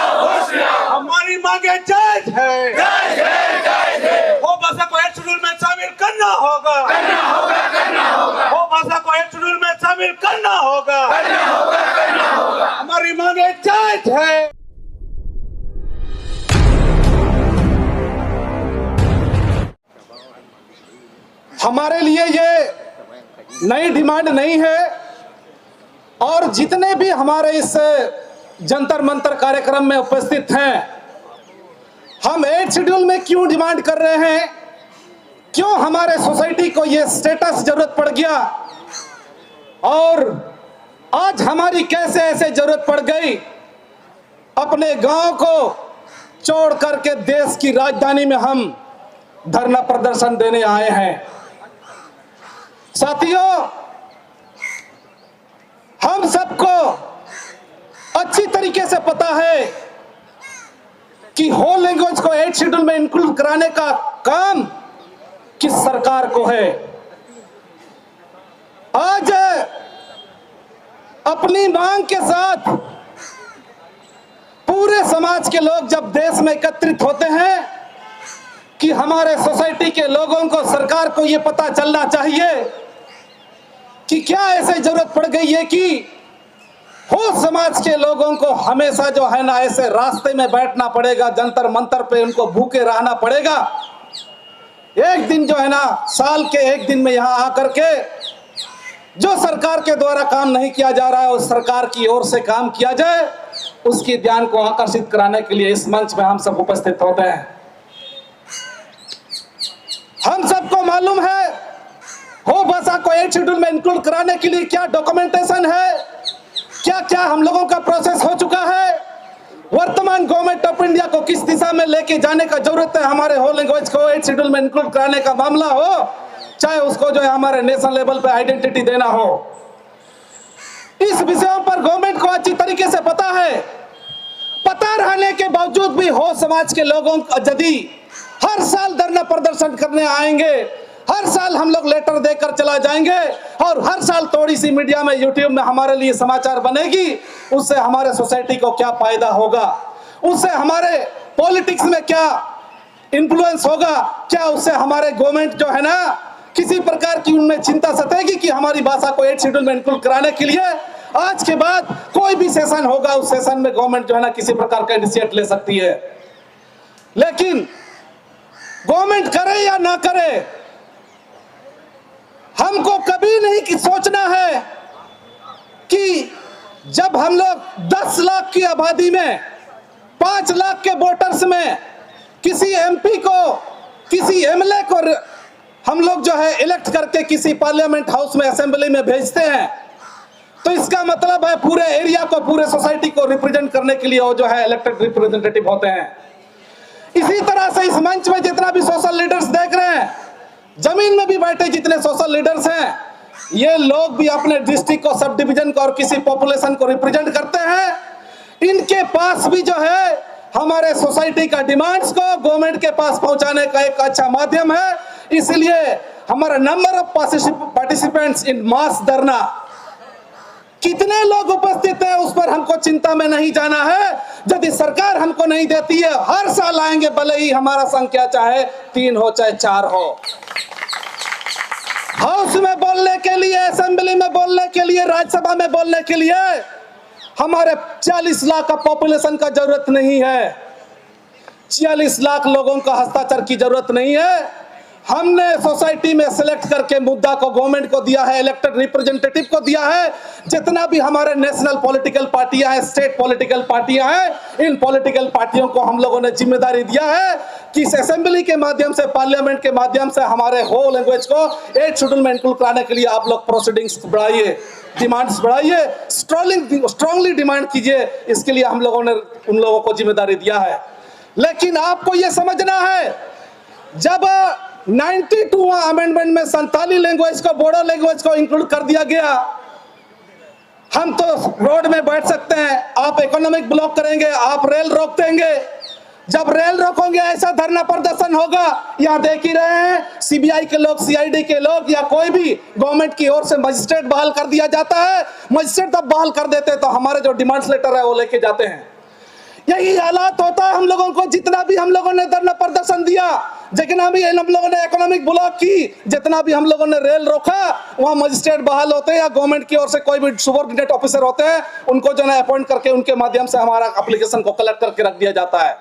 हमारी मांगे जायज है, वो भाषा को एक शेड्यूल में शामिल करना होगा, वो भाषा को एक शेड्यूल में शामिल करना होगा। हमारी मांगे जायज है। हमारे लिए ये नई डिमांड नहीं है और जितने भी हमारे इस जंतर मंतर कार्यक्रम में उपस्थित हैं, हम 8 शेड्यूल में क्यों डिमांड कर रहे हैं, क्यों हमारे सोसाइटी को ये स्टेटस जरूरत पड़ गया और आज हमारी कैसे ऐसे जरूरत पड़ गई अपने गांव को छोड़ करके देश की राजधानी में हम धरना प्रदर्शन देने आए हैं। साथियों, हम सबको अच्छी तरीके से पता है कि होल लैंग्वेज को 8 शेड्यूल में इंक्लूड कराने का काम किस सरकार को है। आज अपनी मांग के साथ पूरे समाज के लोग जब देश में एकत्रित होते हैं कि हमारे सोसाइटी के लोगों को, सरकार को यह पता चलना चाहिए कि क्या ऐसे जरूरत पड़ गई है कि हो समाज के लोगों को हमेशा जो है ना ऐसे रास्ते में बैठना पड़ेगा, जंतर मंतर पे उनको भूखे रहना पड़ेगा। एक दिन जो है ना, साल के एक दिन में यहाँ आकर के जो सरकार के द्वारा काम नहीं किया जा रहा है उस सरकार की ओर से काम किया जाए, उसकी ध्यान को आकर्षित कराने के लिए इस मंच में हम सब उपस्थित होते हैं। हम सबको मालूम है हो भाषा को 8 शेड्यूल में इंक्लूड कराने के लिए क्या डॉक्यूमेंटेशन है, क्या क्या हम लोगों का प्रोसेस हो चुका है, वर्तमान गवर्नमेंट ऑफ इंडिया को किस दिशा में लेके जाने का जरूरत है। हमारे होल लैंग्वेज को 8 शेड्यूल में इंक्लूड कराने का मामला हो, चाहे उसको जो है हमारे नेशनल लेवल पे आइडेंटिटी देना हो, इस विषयों पर गवर्नमेंट को अच्छी तरीके से पता है। पता रहने के बावजूद भी हो समाज के लोगों को यदि हर साल धरना प्रदर्शन करने आएंगे, हर साल हम लोग लेटर देकर चला जाएंगे और हर साल थोड़ी सी मीडिया में, यूट्यूब में हमारे लिए समाचार बनेगी, उससे हमारे सोसाइटी को क्या फायदा होगा, उससे हमारे पॉलिटिक्स में क्या इन्फ्लुएंस होगा, क्या उससे हमारे गवर्नमेंट जो है ना किसी प्रकार की उनमें चिंता सतेगी कि हमारी भाषा को 8 शेड्यूल में इंक्लूड कराने के लिए आज के बाद कोई भी सेशन होगा उस सेशन में गवर्नमेंट जो है ना किसी प्रकार का इनिशिएट ले सकती है। लेकिन गवर्नमेंट करे या ना करे, हमको कभी नहीं सोचना है कि जब हम लोग 10 लाख की आबादी में 5 लाख के वोटर्स में किसी एमपी को, किसी एमएलए को हम लोग जो है इलेक्ट करके किसी पार्लियामेंट हाउस में, असेंबली में भेजते हैं, तो इसका मतलब है पूरे एरिया को, पूरे सोसाइटी को रिप्रेजेंट करने के लिए वो जो है इलेक्टेड रिप्रेजेंटेटिव होते हैं। इसी तरह से इस मंच में जितना भी सोशल लीडर्स देख रहे हैं, जमीन में भी बैठे जितने सोशल लीडर्स हैं, ये लोग भी अपने डिस्ट्रिक्ट को, सब डिवीजन को और किसी पॉपुलेशन को रिप्रेजेंट करते हैं। इनके पास भी जो है हमारे सोसाइटी का डिमांड्स को गवर्नमेंट के पास पहुंचाने का एक अच्छा माध्यम है। इसलिए हमारा नंबर ऑफ पार्टिसिपेंट्स इन मास धरना, कितने लोग उपस्थित हैं उस पर हमको चिंता में नहीं जाना है। यदि सरकार हमको नहीं देती है, हर साल आएंगे, भले ही हमारा संख्या चाहे 3 हो चाहे 4 हो। हाउस में बोलने के लिए, असेंबली में बोलने के लिए, राज्यसभा में बोलने के लिए हमारे 40 लाख का पॉपुलेशन का जरूरत नहीं है, 46 लाख लोगों का हस्ताक्षर की जरूरत नहीं है। हमने सोसाइटी में सिलेक्ट करके मुद्दा को गवर्नमेंट को दिया है, इलेक्टेड रिप्रेजेंटेटिव को दिया है। जितना भी हमारे नेशनल पॉलिटिकल पार्टियां हैं, स्टेट पॉलिटिकल पार्टियां हैं, इन पॉलिटिकल पार्टियों को हम लोगों ने जिम्मेदारी दिया है कि इस असेंबली के माध्यम से, पार्लियामेंट के माध्यम से हमारे होल लैंग्वेज को 8 शेड्यूल में इंक्लूड कराने के लिए आप लोग प्रोसीडिंग्स बढ़ाइए, डिमांड्स बढ़ाइए, स्ट्रांगली डिमांड कीजिए। इसके लिए हम लोगों ने उन लोगों को जिम्मेदारी दिया है। लेकिन आपको यह समझना है, जब 92वां अमेंडमेंट में संताली लैंग्वेज को, बोडो लैंग्वेज को इंक्लूड कर दिया गया, हम तो रोड में बैठ सकते हैं, आप इकोनॉमिक ब्लॉक करेंगे, आप रेल रोक देंगे। जब रेल रोकोगे ऐसा धरना प्रदर्शन होगा। यहाँ देख ही रहे हैं सीबीआई के लोग, सीआईडी के लोग या कोई भी गवर्नमेंट की ओर से मजिस्ट्रेट बहाल कर दिया जाता है। मजिस्ट्रेट तब बहाल कर देते हैं तो हमारे जो डिमांड्स लेटर है वो लेके जाते हैं। यही हालात होता है हम लोगों को। जितना भी हम लोगों ने धरना प्रदर्शन दिया, जितना भी हम लोगों ने इकोनॉमिक ब्लॉक की, जितना भी हम लोगों ने रेल रोका, वहां मजिस्ट्रेट बहाल होते हैं या गवर्नमेंट की ओर से कोई भी सुबॉर्डिनेट ऑफिसर होते हैं, उनको जो है अपॉइंट करके उनके माध्यम से हमारा एप्लीकेशन को कलेक्ट करके रख दिया जाता है।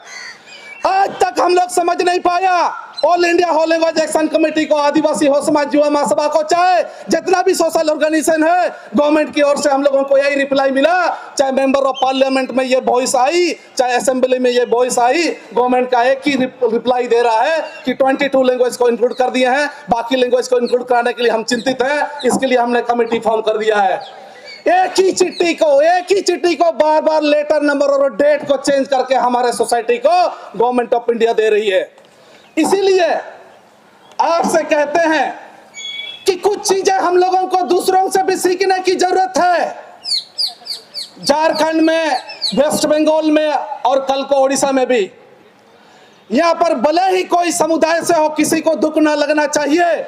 आज तक हम लोग समझ नहीं पाया ऑल इंडिया हो लैंग्वेज एक्शन कमेटी को, आदिवासी हो समाज युवा महासभा को, चाहे जितना भी सोशल ऑर्गेनाइजेशन है, गवर्नमेंट की ओर से हम लोगों को यही रिप्लाई मिला। चाहे मेंबर ऑफ पार्लियामेंट में ये वॉइस आई, चाहे असेंबली में ये वॉइस आई, गवर्नमेंट का एक ही रिप्लाई दे रहा है कि 22 लैंग्वेज को इंक्लूड कर दिए हैं, बाकी लैंग्वेज को इंक्लूड कराने के लिए हम चिंतित हैं, इसके लिए हमने कमेटी फॉर्म कर दिया है। एक ही चिट्ठी को बार बार लेटर नंबर और डेट को चेंज करके हमारे सोसाइटी को गवर्नमेंट ऑफ इंडिया दे रही है। इसीलिए आपसे कहते हैं कि कुछ चीजें हम लोगों को दूसरों से भी सीखने की जरूरत है। झारखंड में, वेस्ट बंगाल में और कल को ओडिशा में भी, यहां पर भले ही कोई समुदाय से हो, किसी को दुख ना लगना चाहिए।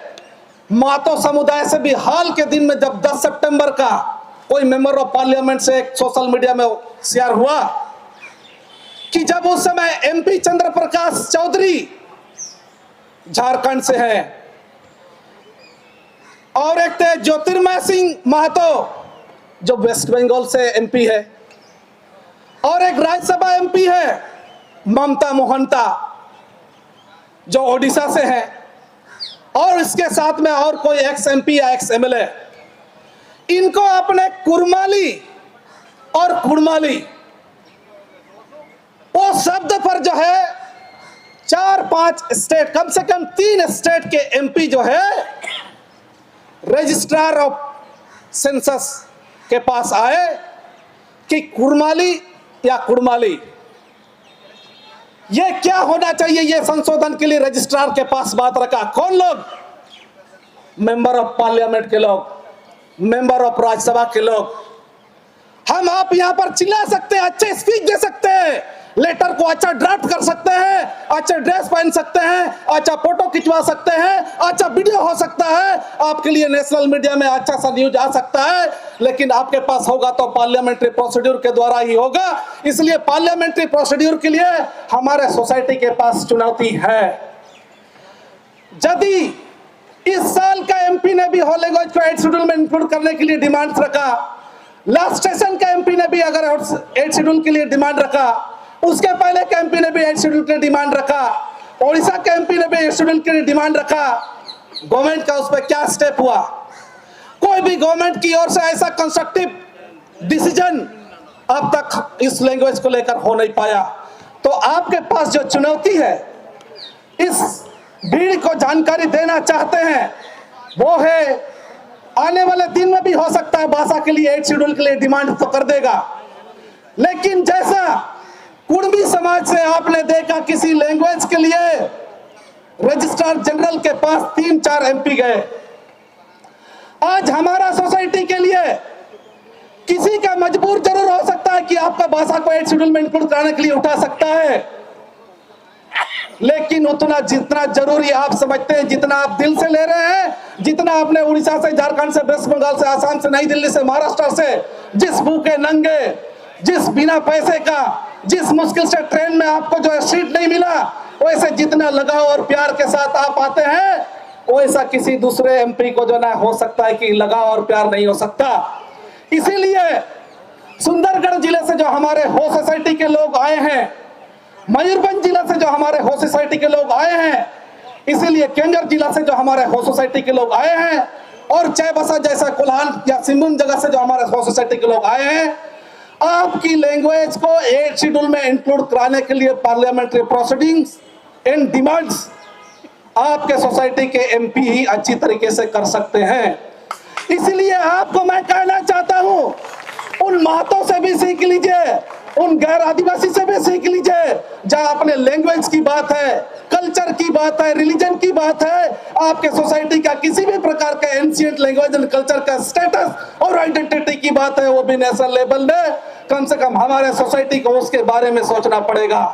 मातो समुदाय से भी हाल के दिन में जब 10 सितंबर का कोई मेंबर ऑफ पार्लियामेंट से एक सोशल मीडिया में शेयर हुआ कि जब उस समय एमपी चंद्र प्रकाश चौधरी झारखंड से हैं और एक थे ज्योतिर्मय सिंह महतो जो वेस्ट बंगाल से एमपी है, और एक राज्यसभा एमपी है ममता मोहंता जो ओडिशा से है, और इसके साथ में और कोई एक्स एमपी या एक्स एमएलए, इनको अपने कुरमाली और कुड़माली वो शब्द पर जो है 4-5 स्टेट, कम से कम 3 स्टेट के एमपी जो है रजिस्ट्रार ऑफ सेंसस के पास आए कि कुड़माली या कुड़माली ये क्या होना चाहिए, ये संशोधन के लिए रजिस्ट्रार के पास बात रखा। कौन लोग? मेंबर ऑफ पार्लियामेंट के लोग, मेंबर ऑफ राज्यसभा के लोग। हम आप यहां पर चिल्ला सकते हैं, अच्छे स्पीच दे सकते हैं, लेटर को अच्छा ड्राफ्ट कर सकते हैं, अच्छे ड्रेस पहन सकते हैं, अच्छा फोटो खिंचवा सकते हैं, अच्छा वीडियो हो सकता है, आपके लिए नेशनल मीडिया में अच्छा सा न्यूज आ सकता है, लेकिन आपके पास होगा तो पार्लियामेंट्री प्रोसीड्यूर के द्वारा ही होगा। इसलिए पार्लियामेंट्री प्रोसीड्यूर के लिए हमारे सोसाइटी के पास चुनौती है। यदि इस साल का एमपी ने भी होल लैंग्वेज को 8 शेड्यूल में इंक्लूड करने के लिए डिमांड रखा, लास्ट सेशन का एमपी ने भी अगर 8 शेड्यूल के लिए डिमांड रखा, उसके पहले के एमपी ने भी 8 शेड्यूल के लिए डिमांड रखा, ओडिशा के एमपी ने भी 8 शेड्यूल के लिए डिमांड रखा, गवर्नमेंट का उस पर क्या स्टेप हुआ? कोई भी गवर्नमेंट की ओर से ऐसा कंस्ट्रक्टिव डिसीजन अब तक इस लैंग्वेज को लेकर हो नहीं पाया। तो आपके पास जो चुनौती है, इस भीड़ को जानकारी देना चाहते हैं, वो है आने वाले दिन में भी हो सकता है भाषा के लिए 8 शेड्यूल के लिए डिमांड तो कर देगा, लेकिन जैसा कुड़मी समाज से आपने देखा किसी लैंग्वेज के लिए रजिस्ट्रार जनरल के पास 3-4 एमपी गए, आज हमारा सोसाइटी के लिए किसी का मजबूर जरूर हो सकता है कि आपका भाषा को 8 शेड्यूल में इंक्लूड कराने के लिए उठा सकता है, लेकिन उतना जितना जरूरी आप समझते हैं, जितना आप दिल से ले रहे हैं, जितना आपने उड़ीसा से, झारखंड से, वेस्ट बंगाल से, आसाम से, नई दिल्ली से, महाराष्ट्र से, जिस भूखे नंगे, जिस बिना पैसे का, जिस मुश्किल से ट्रेन में आपको जो है सीट नहीं मिला, वैसे जितना लगाव और प्यार के साथ आप आते हैं, वैसा किसी दूसरे एमपी को जो ना हो सकता है कि लगाव और प्यार नहीं हो सकता। इसीलिए सुंदरगढ़ जिले से जो हमारे हो सोसाइटी के लोग आए हैं, मयूरभंज जिला से जो हमारे हो सोसाइटी के लोग आए हैं, इसीलिए केंगर जिला से जो हमारे हो सोसाइटी के लोग आए हैं, और चाईबासा जैसा कोल्हान या सिंहभूम जगह से जो हमारे हो सोसाइटी के लोग आए हैं, आपकी लैंग्वेज को 8 शेड्यूल में इंक्लूड कराने के लिए पार्लियामेंट्री प्रोसीडिंग्स एंड डिमांड्स आपके सोसाइटी के एमपी ही अच्छी तरीके से कर सकते हैं। इसलिए आपको मैं कहना चाहता हूं, उन महतों से भी सीख लीजिए, उन गैर आदिवासी से भी सीख लीजिए, जहां अपने लैंग्वेज की बात है, कल्चर की बात है, रिलीजन की बात है, आपके सोसाइटी का किसी भी प्रकार का एंशिएंट लैंग्वेज एंड कल्चर का स्टेटस और आइडेंटिटी की बात है, वो भी नेशनल लेवल में, कम से कम हमारे सोसाइटी को उसके बारे में सोचना पड़ेगा।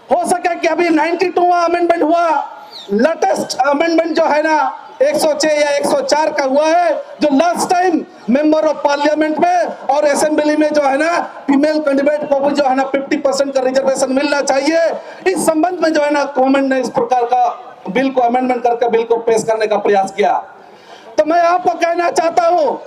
हो सके कि अभी 92वां अमेंडमेंट हुआ, लेटेस्ट अमेंडमेंट जो है ना 106 या 104 का हुआ है, जो last time member of parliament में और असेंबली में जो है ना फीमेल कैंडिडेट को भी जो है ना 50% का रिजर्वेशन मिलना चाहिए। इस संबंध में जो है ना गवर्नमेंट ने इस प्रकार का बिल को अमेंडमेंट करके बिल को पेश करने का प्रयास किया। तो मैं आपको कहना चाहता हूं,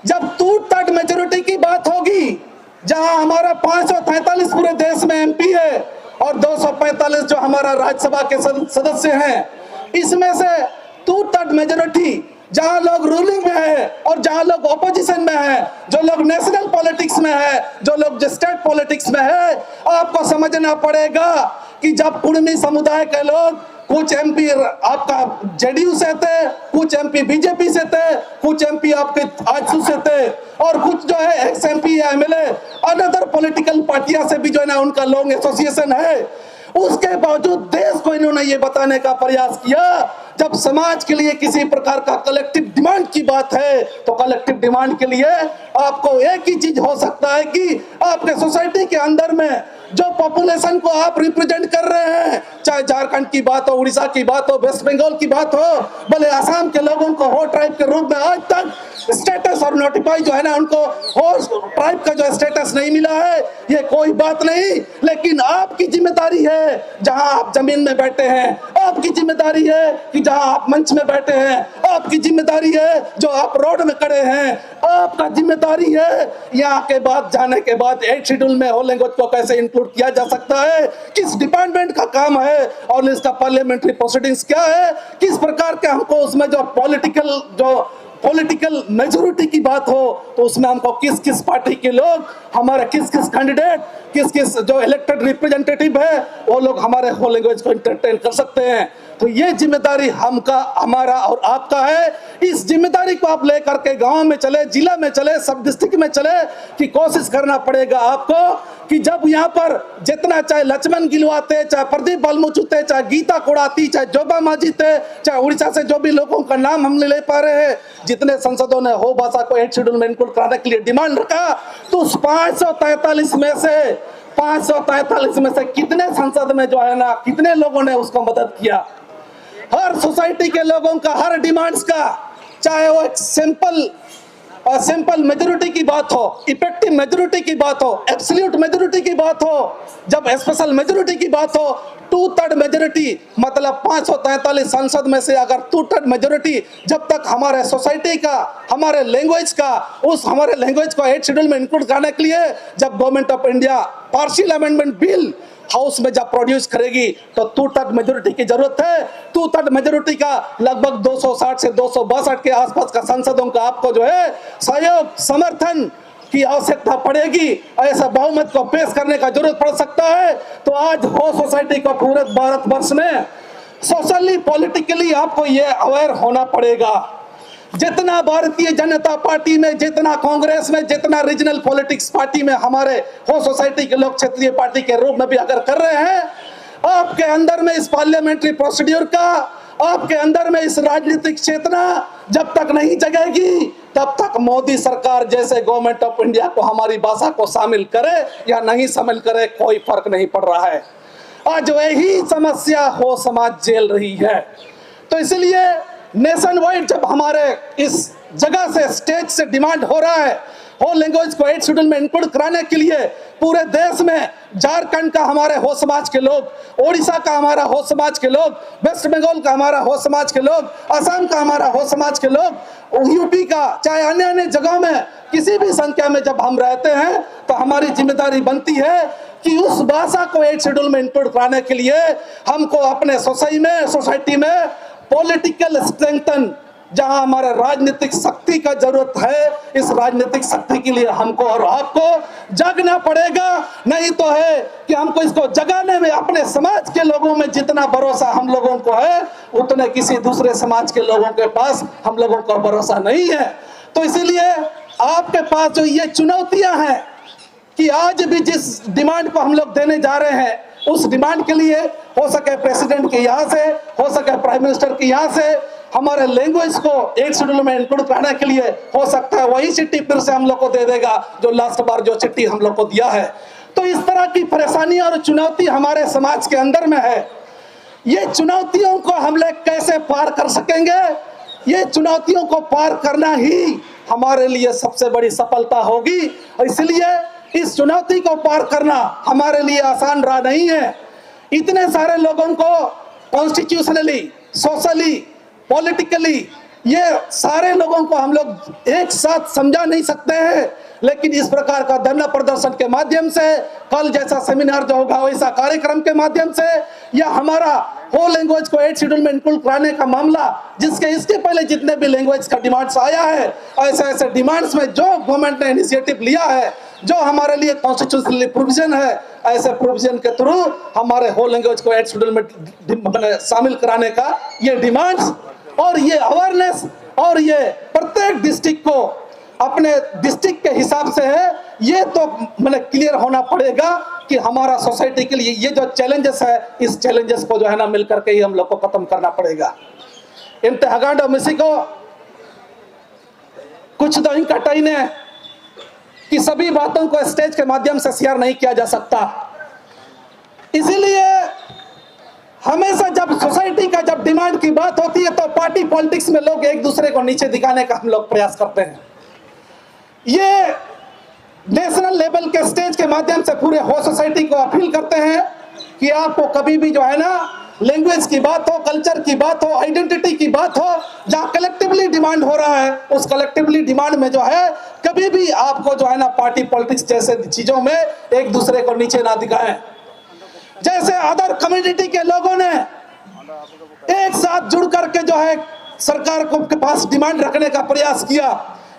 जब 2/3 मेजोरिटी की बात होगी, जहां हमारा 543 पूरे देश में एमपी है और 245 जो हमारा राज्यसभा के सदस्य हैं, इसमें से 2/3 मेजोरिटी जहां लोग रूलिंग में है और जहां लोग ऑपोजिशन में है, जो लोग नेशनल पॉलिटिक्स में है, जो लोग स्टेट पॉलिटिक्स में है, आपको समझना पड़ेगा कि जब कुर्मी समुदाय के लोग कुछ एमपी आपका जेडीयू से थे, कुछ एमपी बीजेपी से थे, कुछ एमपी आपके आजसू से थे और कुछ जो है एक्स एमपी या एमएलए अनदर पॉलिटिकल पार्टियां से भी जो है ना उनका लॉन्ग एसोसिएशन है। उसके बावजूद देश को इन्होंने ये बताने का प्रयास किया, जब समाज के लिए किसी प्रकार का कलेक्टिव डिमांड की बात है तो कलेक्टिव डिमांड के लिए आपको एक ही चीज हो सकता है कि आपके सोसाइटी के अंदर में जो पॉपुलेशन को आप रिप्रेजेंट कर रहे हैं, चाहे झारखंड की बात हो, उड़ीसा की बात हो, वेस्ट बंगाल की बात हो, भले असम के लोगों को हो ट्राइब के रूप में आज तक स्टेटस और नोटिफाई जो है ना उनको हो ट्राइब का जो स्टेटस नहीं मिला है, ये कोई बात नहीं। लेकिन आपकी जिम्मेदारी है, जहां आप जमीन में बैठे हैं, आपकी जिम्मेदारी है कि जहां आप मंच में बैठे हैं, आपकी जिम्मेदारी है जो आप रोड में खड़े हैं, आपका जिम्मेदारी है यहाँ के बाद जाने के बाद 8 शेड्यूल में होल लैंग्वेज को कैसे इंक्लूड किया जा सकता है, किस डिपार्टमेंट का काम है और इसका पार्लियामेंट्री प्रोसीडिंग्स क्या है, किस प्रकार के हमको उसमें जो पॉलिटिकल मेजोरिटी की बात हो तो उसमें हमको किस किस पार्टी के लोग, हमारे किस किस कैंडिडेट, किस किस जो इलेक्टेड रिप्रेजेंटेटिव है वो लोग हमारे होल लैंग्वेज को एंटरटेन कर सकते हैं। तो ये जिम्मेदारी हमारा और आपका है। इस जिम्मेदारी को आप लेकर के गांव में चले, जिला में चले, सब डिस्ट्रिक्ट में चले कि कोशिश करना पड़ेगा आपको कि जब यहाँ पर जितना चाहे लक्ष्मण गिलवाते, चाहे प्रदीप बलमुचु थे, चाहे गीता कोड़ाती, चाहे जोबा मांझी थे, चाहे उड़ीसा से जो भी लोगों का नाम हम ले पा रहे हैं, जितने सांसदों ने हो भाषा को 8 शेड्यूल में इंक्लूड कराने के लिए डिमांड रखा, तो उस 543 में से कितने संसद में जो है ना कितने लोगों ने उसको मदद किया। हर सोसाइटी के लोगों का हर डिमांड्स का, चाहे वो एक सिंपल मेजोरिटी की बात हो, इफेक्टिव मेजोरिटी की बात हो, एब्सोल्यूट मेजोरिटी की बात हो, जब स्पेशल मेजोरिटी की बात हो, 2/3 मेजोरिटी मतलब 543 संसद में से अगर 2/3 मेजोरिटी जब तक हमारे सोसाइटी का, हमारे लैंग्वेज का, उस हमारे लैंग्वेज को 8 शेड्यूल में इंक्लूड करने के लिए जब government of India partial amendment bill house में जब प्रोड्यूस करेगी तो 2/3 मेजोरिटी की जरूरत है। 2/3 मेजोरिटी का लगभग 260 से 262 के आसपास का सांसदों का आपको जो है सहयोग, समर्थन की आवश्यकता पड़ेगी। ऐसा बहुमत को पेश करने का जरूरत पड़ सकता है। तो आज हो सोसाइटी को पूरे भारतवर्ष में सोशली पॉलिटिकली आपको ये अवेयर होना पड़ेगा। जितना भारतीय जनता पार्टी में, जितना कांग्रेस में, जितना रीजनल पॉलिटिक्स पार्टी में हमारे हो सोसाइटी के लोग क्षेत्रीय पार्टी के रूप में भी अगर कर रहे हैं, आपके अंदर में इस पार्लियामेंट्री प्रोसीड्यूर का, आपके अंदर में इस राजनीतिक चेतना जब तक नहीं जगेगी तब तक मोदी सरकार जैसे गवर्नमेंट ऑफ इंडिया को हमारी भाषा को शामिल करे या नहीं शामिल करे कोई फर्क नहीं पड़ रहा है। आज वही समस्या हो समाज झेल रही है। तो इसलिए नेशन वाइड जब हमारे इस जगह से, स्टेज से डिमांड हो रहा है हो लैंग्वेज को 8 शेड्यूल में इंक्लूड कराने के लिए, पूरे देश में झारखंड का हमारे हो समाज के लोग, ओडिशा का हमारा हो समाज के लोग, वेस्ट बंगाल का हमारा हो समाज के लोग, असम का हमारा हो समाज के लोग, यूपी का, चाहे अन्य अन्य जगहों में किसी भी संख्या में जब हम रहते हैं तो हमारी जिम्मेदारी बनती है कि उस भाषा को 8 शेड्यूल में इंक्लूड कराने के लिए हमको अपने सोसाइटी में पॉलिटिकल स्ट्रेंथन, जहां हमारे राजनीतिक शक्ति का जरूरत है, इस राजनीतिक शक्ति के लिए हमको और आपको जागना पड़ेगा। नहीं तो है कि हमको इसको जगाने में अपने समाज के लोगों में जितना भरोसा हम लोगों को है उतने किसी दूसरे समाज के लोगों के पास हम लोगों का भरोसा नहीं है। तो इसीलिए आपके पास जो ये चुनौतियां हैं कि आज भी जिस डिमांड को हम लोग देने जा रहे हैं, उस डिमांड के लिए हो सके प्रेसिडेंट के यहाँ से, हो सके प्राइम मिनिस्टर के यहाँ से, हमारे लैंग्वेज को 8 शेड्यूल में इंक्लूड कराने के लिए हो सकता है वही चिट्ठी फिर से हम लोग को दे देगा जो लास्ट बार जो चिट्ठी हम लोग को दिया है। तो इस तरह की परेशानी और चुनौती हमारे समाज के अंदर में है। ये चुनौतियों को हम लोग कैसे पार कर सकेंगे? ये चुनौतियों को पार करना ही हमारे लिए सबसे बड़ी सफलता होगी। इसलिए इस चुनौती को पार करना हमारे लिए आसान राह नहीं है। इतने सारे लोगों को कॉन्स्टिट्यूशनली, सोशली, पॉलिटिकली, ये सारे लोगों को हम लोग एक साथ समझा नहीं सकते हैं, लेकिन इस प्रकार का धरना प्रदर्शन के माध्यम से, कल जैसा सेमिनार जो होगा वैसा कार्यक्रम के माध्यम से, या हमारा हो लैंग्वेज को 8 शेड्यूल में इंक्लूड कराने का मामला, जिसके इसके पहले जितने भी लैंग्वेज का डिमांड्स आया है, ऐसे ऐसे डिमांड्स में जो गवर्नमेंट ने इनिशिएटिव लिया है, जो हमारे लिए कॉन्स्टिट्यूशनली प्रोविजन है, ऐसे प्रोविजन के थ्रू हमारे हो लैंग्वेज को 8 शेड्यूल में शामिल कराने का ये डिमांड्स और ये अवेयरनेस, और ये प्रत्येक डिस्ट्रिक्ट को अपने डिस्ट्रिक्ट के हिसाब से है। ये तो मतलब क्लियर होना पड़ेगा कि हमारा सोसाइटी के लिए ये जो चैलेंजेस है, इस चैलेंजेस को जो है ना मिलकर के ही हम लोग को खत्म करना पड़ेगा। इंतहागांडो मिसी को कुछ दो कटाई ने कि सभी बातों को स्टेज के माध्यम से शेयर नहीं किया जा सकता। इसीलिए हमेशा जब सोसाइटी का जब डिमांड की बात होती है तो पार्टी पॉलिटिक्स में लोग एक दूसरे को नीचे दिखाने का हम लोग प्रयास करते हैं। ये नेशनल लेवल के स्टेज के माध्यम से पूरे हो सोसाइटी को अपील करते हैं कि आपको कभी भी जो है ना लैंग्वेज की बात हो, कल्चर की बात हो, आइडेंटिटी की बात हो, जहाँ कलेक्टिवली डिमांड हो रहा है, उस कलेक्टिवली डिमांड में जो है कभी भी आपको जो है ना पार्टी पॉलिटिक्स जैसे चीजों में एक दूसरे को नीचे ना दिखाएं। जैसे अदर कम्युनिटी के लोगों ने एक साथ जुड़ करके जो है सरकार को के पास डिमांड रखने का प्रयास किया,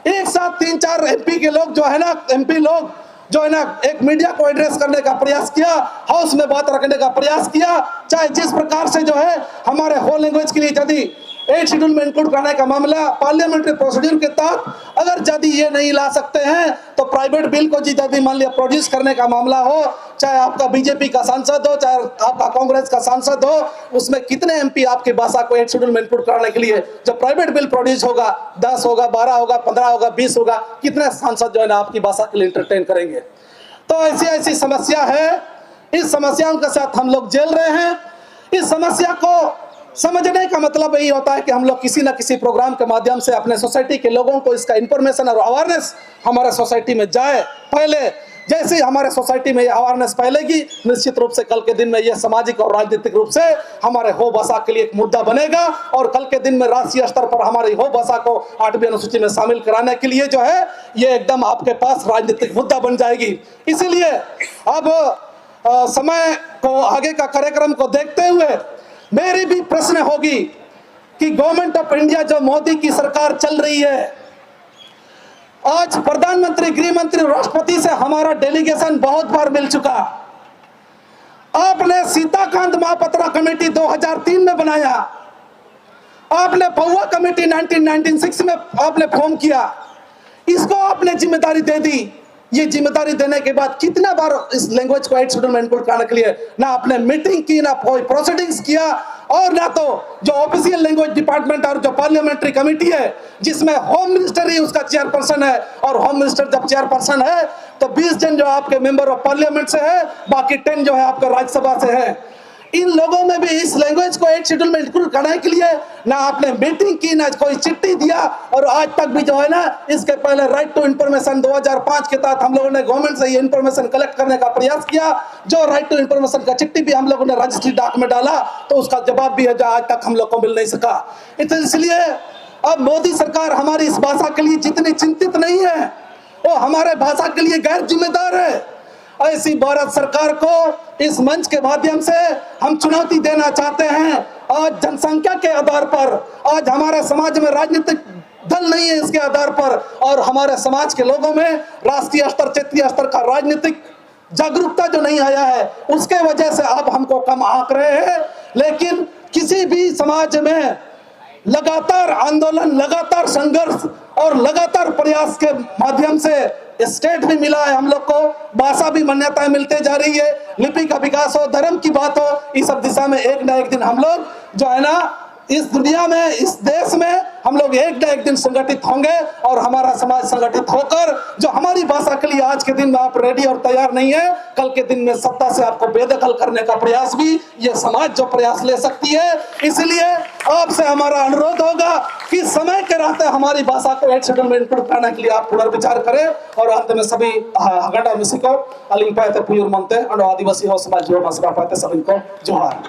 एक साथ 3-4 एमपी के लोग जो है ना, एमपी लोग जो है ना एक मीडिया को एड्रेस करने का प्रयास किया, हाउस में बात रखने का प्रयास किया। चाहे जिस प्रकार से जो है हमारे हो लैंग्वेज के लिए यदि 8 शेड्यूल में इंक्लूड करने का मामला पार्लियामेंट्री प्रोसीड्यूर के तहत अगर यदि ये नहीं ला सकते हैं तो प्राइवेट बिल को यदि मान लिया प्रोड्यूस करने का मामला हो, चाहे आपका बीजेपी का सांसद हो, चाहे आपका कांग्रेस का सांसद हो, उसमें कितने एमपी आपकी भाषा को 8 शेड्यूल में इंक्लूड कराने के लिए जब प्राइवेट बिल प्रोड्यूस होगा, 10 होगा, 12 होगा, 15 होगा, 20 होगा, कितने सांसद जो है ना आपकी भाषा के लिए इंटरटेन करेंगे? तो ऐसी ऐसी समस्या है। इस समस्याओं के साथ हम लोग झेल रहे हैं। इस समस्या को समझने का मतलब यही होता है कि हम लोग किसी ना किसी प्रोग्राम के माध्यम से अपने सोसाइटी के लोगों को इसका इंफॉर्मेशन और अवेयरनेस हमारे सोसाइटी में जाए। पहले जैसे ही हमारे सोसाइटी में ये अवेयरनेस फैलेगी, निश्चित रूप से कल के दिन में ये सामाजिक और राजनीतिक रूप से हमारे हो भाषा के लिए एक मुद्दा बनेगा, और कल के दिन में राष्ट्रीय स्तर पर हमारी हो भाषा को 8वीं अनुसूची में शामिल कराने के लिए जो है ये एकदम आपके पास राजनीतिक मुद्दा बन जाएगी। इसीलिए अब समय को आगे का कार्यक्रम को देखते हुए मेरी भी प्रश्न होगी कि गवर्नमेंट ऑफ इंडिया जो मोदी की सरकार चल रही है, आज प्रधानमंत्री, गृह मंत्री, राष्ट्रपति से हमारा डेलीगेशन बहुत बार मिल चुका। आपने सीताकांत महापात्रा कमेटी 2003 में बनाया, आपने पौवा कमेटी 1996 में आपने फॉर्म किया, इसको आपने जिम्मेदारी दे दी। ये जिम्मेदारी देने के बाद कितना बार इस लैंग्वेज को 8 शेड्यूल में इंक्लूड कराने के लिए ना आपने मीटिंग की, ना कोई प्रोसीडिंग्स किया, और ना तो जो ऑफिशियल लैंग्वेज डिपार्टमेंट और जो पार्लियामेंट्री कमेटी है जिसमें होम मिनिस्टर ही उसका चेयरपर्सन है, और होम मिनिस्टर जब चेयरपर्सन है तो 20 जन जो आपके मेंबर ऑफ पार्लियामेंट से है, बाकी 10 जो है आपका राज्यसभा से है। इन लोगों में भी इस लैंग्वेज को 8 शेड्यूल में इंक्लूड करने के लिए ना आपने मीटिंग की, ना कोई चिट्ठी दिया, और आज तक भी जो है ना इसके पहले राइट टू इंफॉर्मेशन 2005 के तहत हम लोगों ने गवर्नमेंट से ये इंफॉर्मेशन कलेक्ट करने का प्रयास किया। जो राइट टू इंफॉर्मेशन का चिट्ठी भी हम लोगों ने रजिस्ट्री डाक में डाला तो उसका जवाब भी है जो आज तक हम लोग को मिल नहीं सका। इसलिए अब मोदी सरकार हमारी इस भाषा के लिए जितनी चिंतित नहीं है, वो हमारे भाषा के लिए गैर जिम्मेदार है। ऐसी भारत सरकार को इस मंच के माध्यम से हम चुनौती देना चाहते हैं। आज जनसंख्या के आधार पर, आज हमारे समाज में राजनीतिक दल नहीं है इसके आधार पर, और हमारे समाज के लोगों में राष्ट्रीय स्तर, क्षेत्रीय स्तर का राजनीतिक जागरूकता जो नहीं आया है, उसके वजह से आप हमको कम आंक रहे हैं। लेकिन किसी भी समाज में लगातार आंदोलन, लगातार संघर्ष और लगातार प्रयास के माध्यम से स्टेट भी मिला है हम लोग को, भाषा भी मान्यताएं मिलते जा रही है, लिपि का विकास हो, धर्म की बात हो, इस सब दिशा में एक ना एक दिन हम लोग जो है ना इस दुनिया में, इस देश में हम लोग एक न एक दिन संगठित होंगे और हमारा समाज संगठित होकर जो हमारी भाषा के लिए आज के दिन में आप रेडी और तैयार नहीं है, कल के दिन में सत्ता से आपको बेदखल करने का प्रयास भी ये समाज जो प्रयास ले सकती है। इसलिए आपसे हमारा अनुरोध होगा कि समय के रहते हमारी भाषा को 8 शेड्यूल में इंक्लूड करने के लिए आप पुनर्विचार करें। और अंत में सभी हगड़ा मिसी को अलिंग पाते पुयूर मनते और आदिवासी हो समाज जो मसला पाते सभी को जोहार।